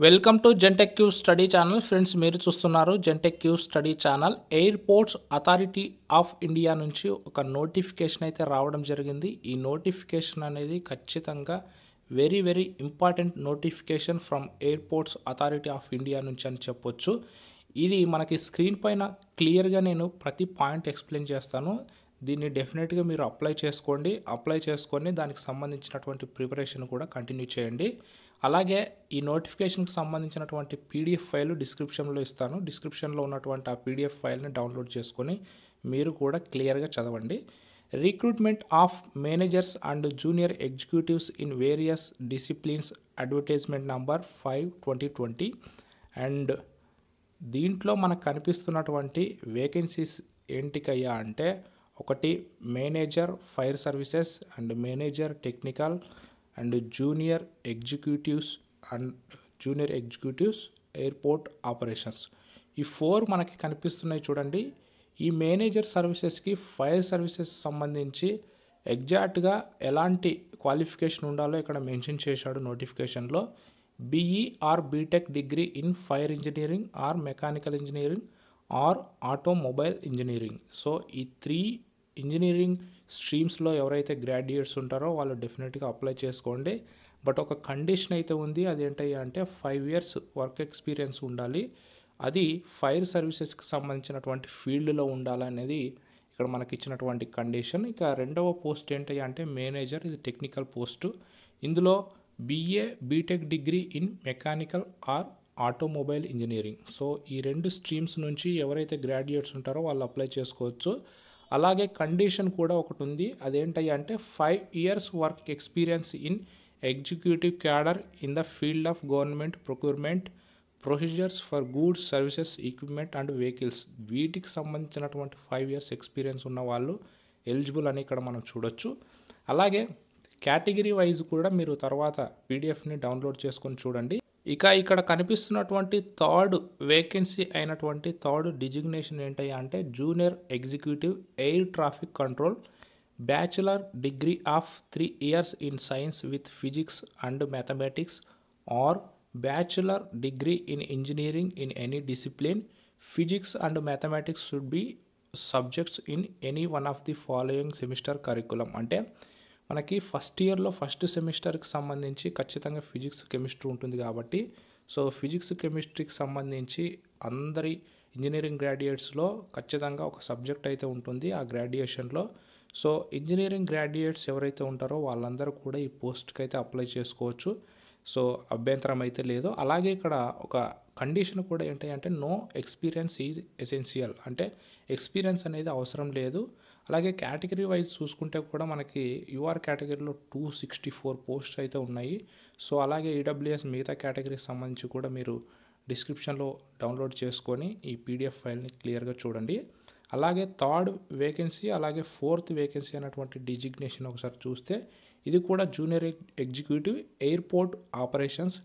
Welcome to Gentech Q study channel. Friends, మీరు చూస్తున్నారు Gentech Q study channel. Airports Authority of India నుంచి ఒక notification అయితే రావడం జరిగింది. ఈ నోటిఫికేషన్ అనేది ఖచ్చితంగా very important notification from airports Authority of India నుంచి అని చెప్పొచ్చు. ఇది మనకి స్క్రీన్ పైన క్లియర్గా నేను ప్రతి పాయింట్ ఎక్స్ప్లెయిన్ చేస్తాను. దీన్ని డెఫినెట్గా మీరు అప్లై చేసుకొని దానికి సంబంధించినటువంటి ప్రిపరేషన్ కూడా కంటిన్యూ చేయండి. అలాగే ఈ నోటిఫికేషన్కి సంబంధించినటువంటి పీడిఎఫ్ ఫైల్ డిస్క్రిప్షన్లో ఇస్తాను. డిస్క్రిప్షన్లో ఉన్నటువంటి ఆ పీడిఎఫ్ ఫైల్ని డౌన్లోడ్ చేసుకొని మీరు కూడా క్లియర్గా చదవండి. Recruitment of managers and junior executives in various disciplines, advertisement number 5/2020. And దీంట్లో మనకు కనిపిస్తున్నటువంటి వేకెన్సీస్ ఏంటికయ్యా అంటే, ఒకటి manager fire services and manager technical and junior executives airport operations. ఈ 4 మనకి కనిపిస్తున్నాయి చూడండి. ఈ మేనేజర్ సర్వీసెస్కి ఫైర్ సర్వీసెస్ సంబంధించి ఎగ్జాక్ట్గా ఎలాంటి క్వాలిఫికేషన్ ఉండాలో ఇక్కడ మెన్షన్ చేశాడు నోటిఫికేషన్లో. BE or BTech degree in fire engineering or mechanical engineering or automobile engineering. So ఈ 3 ఇంజనీరింగ్ స్ట్రీమ్స్లో ఎవరైతే గ్రాడ్యుయేట్స్ ఉంటారో వాళ్ళు డెఫినెట్గా అప్లై చేసుకోండి. బట్ ఒక కండిషన్ అయితే ఉంది. అదేంటయ్యా అంటే 5 years వర్క్ ఎక్స్పీరియన్స్ ఉండాలి. అది ఫైర్ సర్వీసెస్కి సంబంధించినటువంటి ఫీల్డ్లో ఉండాలనేది ఇక్కడ మనకి ఇచ్చినటువంటి కండిషన్. ఇక రెండవ పోస్ట్ ఏంటయ్యా అంటే మేనేజర్. ఇది టెక్నికల్ పోస్టు. ఇందులో BA BTech degree in mechanical or automobile engineering. So ఈ 2 స్ట్రీమ్స్ నుంచి ఎవరైతే గ్రాడ్యుయేట్స్ ఉంటారో వాళ్ళు అప్లై చేసుకోవచ్చు. అలాగే కండిషన్ కూడా ఒకటి ఉంది. అదేంటయ్యా అంటే 5 years work experience in executive cadre in the field of government procurement procedures for goods services equipment and vehicles. వీటికి సంబంధించినటువంటి 5 years ఎక్స్పీరియన్స్ ఉన్న వాళ్ళు ఎలిజిబుల్ అని ఇక్కడ మనం చూడొచ్చు. అలాగే కేటగిరీ వైజ్ కూడా మీరు తర్వాత పీడిఎఫ్ని డౌన్లోడ్ చేసుకొని చూడండి. ఇక ఇక్కడ కనిపిస్తున్నటువంటి థర్డ్ వేకెన్సీ అయినటువంటి థర్డ్ డిజిగ్నేషన్ ఏంటయ్యా అంటే junior executive air traffic control, bachelor degree of 3 years in science with physics and mathematics are bachelor degree in engineering in any discipline. Physics and mathematics should be subjects in any one of the following semester curriculum. అంటే మనకి first ఇయర్లో first సెమిస్టర్కి సంబంధించి ఖచ్చితంగా physics chemistry ఉంటుంది కాబట్టి, so physics కెమిస్ట్రీకి సంబంధించి అందరి engineering గ్రాడ్యుయేట్స్లో ఖచ్చితంగా ఒక సబ్జెక్ట్ అయితే ఉంటుంది ఆ గ్రాడ్యుయేషన్లో. సో ఇంజనీరింగ్ గ్రాడ్యుయేట్స్ ఎవరైతే ఉంటారో వాళ్ళందరూ కూడా ఈ పోస్ట్కి అయితే అప్లై చేసుకోవచ్చు. సో అభ్యంతరం అయితే లేదు. అలాగే ఇక్కడ ఒక కండిషన్ కూడా ఏంటంటే నో ఎక్స్పీరియన్స్ ఈజ్ ఎసెన్షియల్. అంటే ఎక్స్పీరియన్స్ అనేది అవసరం లేదు. అలాగే కేటగిరీ వైజ్ చూసుకుంటే కూడా మనకి యూఆర్ కేటగిరీలో 264 పోస్ట్స్ అయితే ఉన్నాయి. సో అలాగే ఈడబ్ల్యూఎస్ మిగతా కేటగిరీకి సంబంధించి కూడా మీరు డిస్క్రిప్షన్లో డౌన్లోడ్ చేసుకొని ఈ పీడిఎఫ్ ఫైల్ని క్లియర్గా చూడండి. అలాగే థర్డ్ వేకెన్సీ అలాగే ఫోర్త్ వేకెన్సీ అనేటువంటి డిజిగ్నేషన్ ఒకసారి చూస్తే ఇది కూడా junior executive airport operations,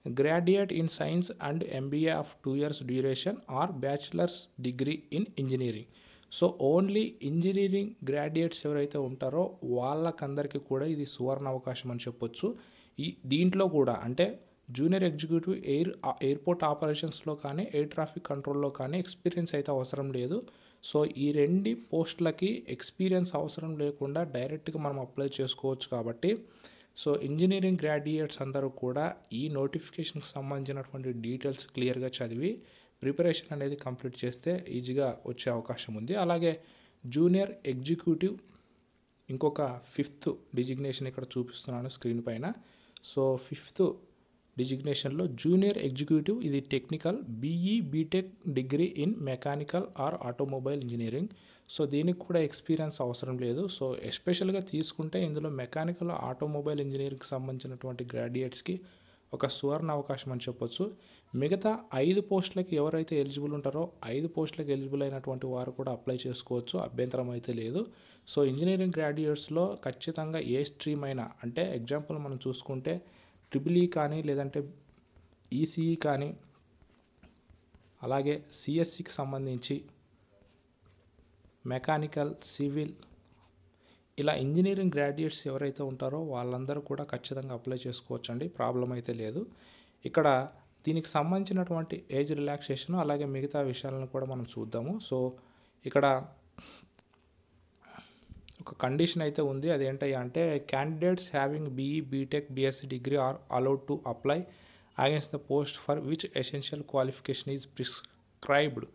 graduate in science and MBA of 2 years duration or bachelor's degree in engineering. So only engineering graduates ఎవరైతే ఉంటారో వాళ్ళకందరికీ కూడా ఇది సువర్ణ అవకాశం అని చెప్పొచ్చు. దీంట్లో కూడా అంటే జూనియర్ ఎగ్జిక్యూటివ్ ఎయిర్పోర్ట్ ఆపరేషన్స్లో కానీ ఎయిర్ ట్రాఫిక్ కంట్రోల్లో కానీ ఎక్స్పీరియన్స్ అయితే అవసరం లేదు. సో ఈ 2 పోస్టులకి ఎక్స్పీరియన్స్ అవసరం లేకుండా డైరెక్ట్గా మనం అప్లై చేసుకోవచ్చు కాబట్టి, సో ఇంజనీరింగ్ గ్రాడ్యుయేట్స్ అందరూ కూడా ఈ నోటిఫికేషన్కి సంబంధించినటువంటి డీటెయిల్స్ క్లియర్గా చదివి ప్రిపరేషన్ అనేది కంప్లీట్ చేస్తే ఈజీగా వచ్చే అవకాశం ఉంది. అలాగే జూనియర్ ఎగ్జిక్యూటివ్ ఇంకొక 5th డిజిగ్నేషన్ ఇక్కడ చూపిస్తున్నాను స్క్రీన్ పైన. సో 5th డిజిగ్నేషన్లో జూనియర్ ఎగ్జిక్యూటివ్ ఇది technical BE BTech degree in mechanical or automobile engineering. So దీనికి కూడా ఎక్స్పీరియన్స్ అవసరం లేదు. సో ఎస్పెషల్గా తీసుకుంటే ఇందులో మెకానికల్ ఆటోమొబైల్ ఇంజనీరింగ్కి సంబంధించినటువంటి గ్రాడ్యుయేట్స్కి ఒక సువర్ణ అవకాశం అని చెప్పొచ్చు. మిగతా 5 పోస్టులకి ఎవరైతే ఎలిజిబుల్ ఉంటారో 5 పోస్టులకు ఎలిజిబుల్ అయినటువంటి వారు కూడా అప్లై చేసుకోవచ్చు, అభ్యంతరం అయితే లేదు. సో ఇంజనీరింగ్ గ్రాడ్యుయేట్స్లో ఖచ్చితంగా ఏ స్ట్రీమ్ అయినా, అంటే ఎగ్జాంపుల్ మనం చూసుకుంటే ట్రిపుల్ కానీ లేదంటే ఈసీఈ కానీ అలాగే సిఎస్సికి సంబంధించి మెకానికల్, సివిల్ ఇలా ఇంజనీరింగ్ గ్రాడ్యుయేట్స్ ఎవరైతే ఉంటారో వాళ్ళందరూ కూడా ఖచ్చితంగా అప్లై చేసుకోవచ్చండి, ప్రాబ్లం అయితే లేదు. ఇక్కడ దీనికి సంబంధించినటువంటి ఏజ్ రిలాక్సేషన్ అలాగే మిగతా విషయాలను కూడా మనం చూద్దాము. సో ఇక్కడ ఒక కండిషన్ అయితే ఉంది. అదేంటయ్యా అంటే candidates having BE, BTech, BSc degree are allowed to apply against the post for which essential qualification is prescribed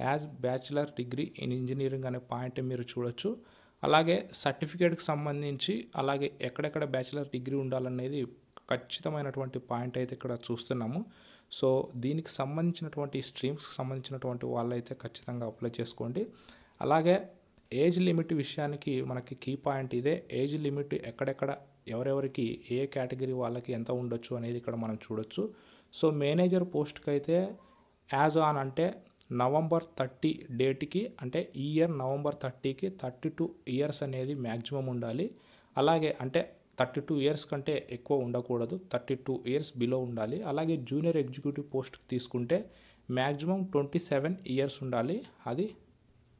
as bachelor degree in engineering అనే పాయింట్ మీరు చూడొచ్చు. అలాగే సర్టిఫికేట్కి సంబంధించి అలాగే ఎక్కడెక్కడ బ్యాచిలర్ డిగ్రీ ఉండాలనేది ఖచ్చితమైనటువంటి పాయింట్ అయితే ఇక్కడ చూస్తున్నాము. సో దీనికి సంబంధించినటువంటి స్ట్రీమ్స్కి సంబంధించినటువంటి వాళ్ళైతే ఖచ్చితంగా అప్లై చేసుకోండి. అలాగే ఏజ్ లిమిట్ విషయానికి మనకి కీ పాయింట్ ఇదే. ఏజ్ లిమిట్ ఎక్కడెక్కడ ఎవరెవరికి ఏ కేటగిరీ వాళ్ళకి ఎంత ఉండొచ్చు అనేది ఇక్కడ మనం చూడొచ్చు. సో మేనేజర్ పోస్ట్కి అయితే యాజ్ ఆన్ అంటే నవంబర్ 30 డేట్కి అంటే ఈ ఇయర్ నవంబర్ 30కి 32 ఇయర్స్ అనేది మ్యాక్సిమం ఉండాలి. అలాగే అంటే 32 ఇయర్స్ కంటే ఎక్కువ ఉండకూడదు, 32 ఇయర్స్ బిలో ఉండాలి. అలాగే జూనియర్ ఎగ్జిక్యూటివ్ పోస్ట్కి తీసుకుంటే మ్యాక్సిమం 27 ఇయర్స్ ఉండాలి, అది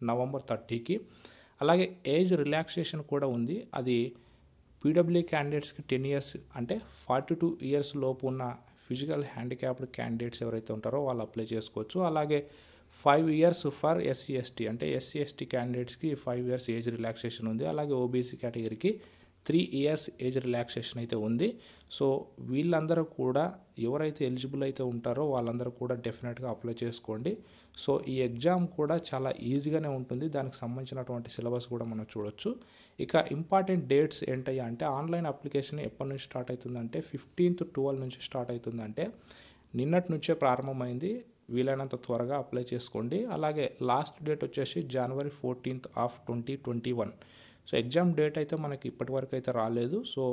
నవంబర్ 30కి. అలాగే ఏజ్ రిలాక్సేషన్ కూడా ఉంది. అది పీడబ్ల్యూ క్యాండిడేట్స్కి 10 ఇయర్స్ అంటే 42 ఇయర్స్ లోపు ఉన్న ఫిజికల్ హ్యాండిక్యాప్డ్ క్యాండిడేట్స్ ఎవరైతే ఉంటారో వాళ్ళు అప్లై చేసుకోవచ్చు. అలాగే 5 ఇయర్స్ ఫర్ ఎస్సీ ఎస్టీ అంటే ఎస్సీ ఎస్టీ క్యాండిడేట్స్కి 5 ఇయర్స్ ఏజ్ రిలాక్సేషన్ ఉంది. అలాగే ఓబీసీ కేటగిరీకి 3 ఇయర్స్ ఏజ్ రిలాక్సేషన్ అయితే ఉంది. సో వీళ్ళందరూ కూడా ఎవరైతే ఎలిజిబుల్ అయితే ఉంటారో వాళ్ళందరూ కూడా డెఫినెట్గా అప్లై చేసుకోండి. సో ఈ ఎగ్జామ్ కూడా చాలా ఈజీగానే ఉంటుంది. దానికి సంబంధించినటువంటి సిలబస్ కూడా మనం చూడొచ్చు. ఇక ఇంపార్టెంట్ డేట్స్ ఏంటయ్యా అంటే ఆన్లైన్ అప్లికేషన్ ఎప్పటి నుంచి స్టార్ట్ అవుతుందంటే 15/12 నుంచి స్టార్ట్ అవుతుందంటే నిన్నటి నుంచే ప్రారంభమైంది. వీలైనంత త్వరగా అప్లై చేసుకోండి. అలాగే లాస్ట్ డేట్ వచ్చేసి January 14th, 2021. So exam date అయితే మనకి ఇప్పటివరకు అయితే రాలేదు. సో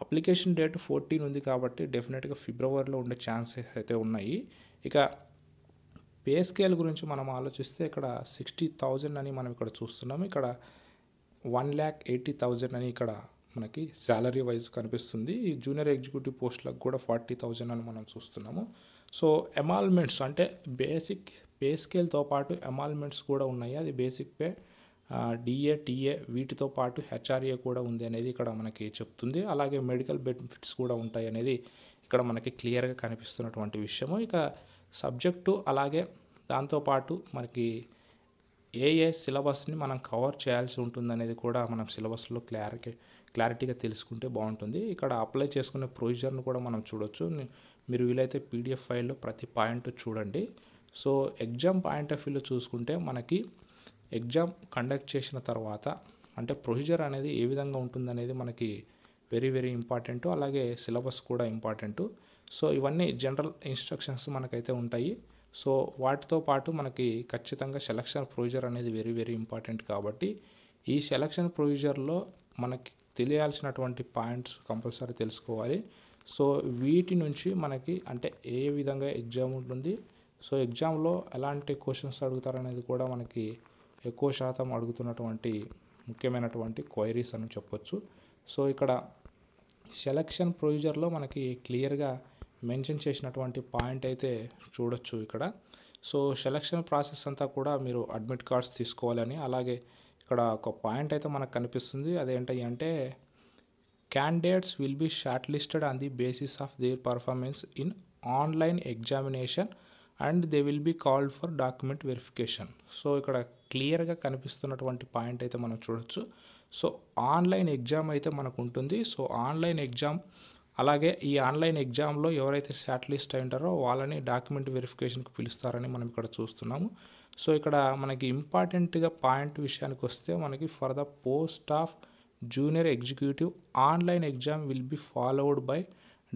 అప్లికేషన్ డేట్ 14 ఉంది కాబట్టి డెఫినెట్గా ఫిబ్రవరిలో ఉండే ఛాన్సెస్ అయితే ఉన్నాయి. ఇక పే స్కేల్ గురించి మనం ఆలోచిస్తే ఇక్కడ 60,000 అని మనం ఇక్కడ చూస్తున్నాము. ఇక్కడ 1,80,000 అని ఇక్కడ మనకి శాలరీ వైజ్ కనిపిస్తుంది. ఈ జూనియర్ ఎగ్జిక్యూటివ్ పోస్టులకు కూడా 40,000 అని మనం చూస్తున్నాము. సో ఎమాల్మెంట్స్ అంటే బేసిక్ పే స్కేల్తో పాటు ఎమాల్మెంట్స్ కూడా ఉన్నాయి. అది బేసిక్ పే, డిఏ, టీఏ వీటితో పాటు హెచ్ఆర్ఏ కూడా ఉంది అనేది ఇక్కడ మనకి చెప్తుంది. అలాగే మెడికల్ బెనిఫిట్స్ కూడా ఉంటాయి అనేది ఇక్కడ మనకి క్లియర్గా కనిపిస్తున్నటువంటి విషయము. ఇక సబ్జెక్టు అలాగే దాంతోపాటు మనకి ఏ సిలబస్ని మనం కవర్ చేయాల్సి ఉంటుంది అనేది కూడా మనం సిలబస్లో క్లారిటీగా తెలుసుకుంటే బాగుంటుంది. ఇక్కడ అప్లై చేసుకునే ప్రొసీజర్ను కూడా మనం చూడొచ్చు. మీరు వీలైతే పీడిఎఫ్ ఫైల్లో ప్రతి పాయింట్ చూడండి. సో ఎగ్జామ్ పాయింట్ ఆఫ్ వ్యూలో చూసుకుంటే మనకి ఎగ్జామ్ కండక్ట్ చేసిన తర్వాత అంటే ప్రొసీజర్ అనేది ఏ విధంగా ఉంటుందనేది మనకి వెరీ వెరీ ఇంపార్టెంట్. అలాగే సిలబస్ కూడా ఇంపార్టెంట్. సో ఇవన్నీ జనరల్ ఇన్స్ట్రక్షన్స్ మనకైతే ఉంటాయి. సో వాటితో పాటు మనకి ఖచ్చితంగా సెలక్షన్ ప్రొసీజర్ అనేది వెరీ వెరీ ఇంపార్టెంట్ కాబట్టి ఈ సెలక్షన్ ప్రొసీజర్లో మనకి తెలియాల్సినటువంటి పాయింట్స్ కంపల్సరీ తెలుసుకోవాలి. సో వీటి నుంచి మనకి అంటే ఏ విధంగా ఎగ్జామ్ ఉంటుంది, సో ఎగ్జామ్లో ఎలాంటి క్వశ్చన్స్ అడుగుతారనేది కూడా మనకి ఎక్కువ శాతం అడుగుతున్నటువంటి ముఖ్యమైనటువంటి క్వైరీస్ అని చెప్పొచ్చు. సో ఇక్కడ సెలక్షన్ ప్రొసీజర్లో మనకి క్లియర్గా మెన్షన్ చేసినటువంటి పాయింట్ అయితే చూడొచ్చు ఇక్కడ. సో సెలక్షన్ ప్రాసెస్ అంతా కూడా మీరు అడ్మిట్ కార్డ్స్ తీసుకోవాలని, అలాగే ఇక్కడ ఒక పాయింట్ అయితే మనకు కనిపిస్తుంది. అదేంటి అంటే candidates will be short listed on the basis of their performance in online examination and they will be called for document verification. So ఇక్కడ క్లియర్గా కనిపిస్తున్నటువంటి పాయింట్ అయితే మనం చూడొచ్చు. సో ఆన్లైన్ ఎగ్జామ్ అయితే మనకు ఉంటుంది. సో ఆన్లైన్ ఎగ్జామ్ అలాగే ఈ ఆన్లైన్ ఎగ్జామ్లో ఎవరైతే షార్ట్ లిస్ట్ అయి ఉంటారో వాళ్ళని డాక్యుమెంట్ వెరిఫికేషన్కి పిలుస్తారని మనం ఇక్కడ చూస్తున్నాము. సో ఇక్కడ మనకి ఇంపార్టెంట్గా పాయింట్ విషయానికి వస్తే మనకి for the post of junior executive online exam will be followed by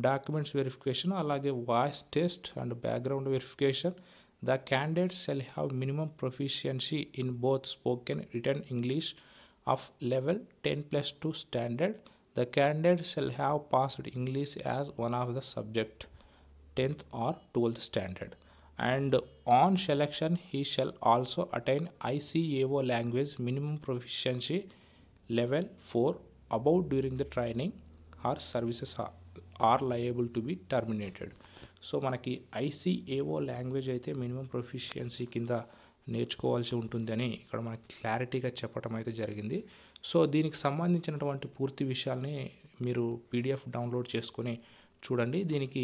documents verification, అలాగే voice test and background verification. The candidates shall have minimum proficiency in both spoken written English of level 10+2 standard. The candidate shall have passed English as one of the subject 10th or 12th standard. And on selection, he shall also attain ICAO language minimum proficiency level 4 above during the training or services are liable to be terminated. So మనకి ICAO language అయితే minimum proficiency కింద నేర్చుకోవాల్సి ఉంటుందని ఇక్కడ మనకి క్లారిటీగా చెప్పడం అయితే జరిగింది. సో దీనికి సంబంధించినటువంటి పూర్తి విషయాల్ని మీరు పీడిఎఫ్ డౌన్లోడ్ చేసుకొని చూడండి. దీనికి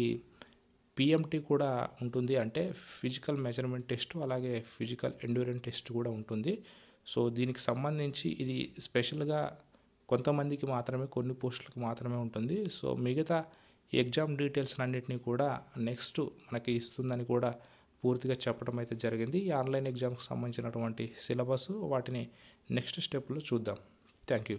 పిఎంటీ కూడా ఉంటుంది, అంటే ఫిజికల్ మెజర్మెంట్ టెస్ట్, అలాగే ఫిజికల్ ఎండ్యూరెన్స్ టెస్ట్ కూడా ఉంటుంది. సో దీనికి సంబంధించి ఇది స్పెషల్గా కొంతమందికి మాత్రమే, కొన్ని పోస్టులకు మాత్రమే ఉంటుంది. సో మిగతా ఈ ఎగ్జామ్ డీటెయిల్స్ అన్నిటినీ కూడా నెక్స్ట్ మనకి ఇస్తుందని కూడా పూర్తిగా చెప్పడం అయితే జరిగింది. ఈ ఆన్లైన్ ఎగ్జామ్కి సంబంధించినటువంటి సిలబస్ వాటిని నెక్స్ట్ స్టెప్లో చూద్దాం. Thank you.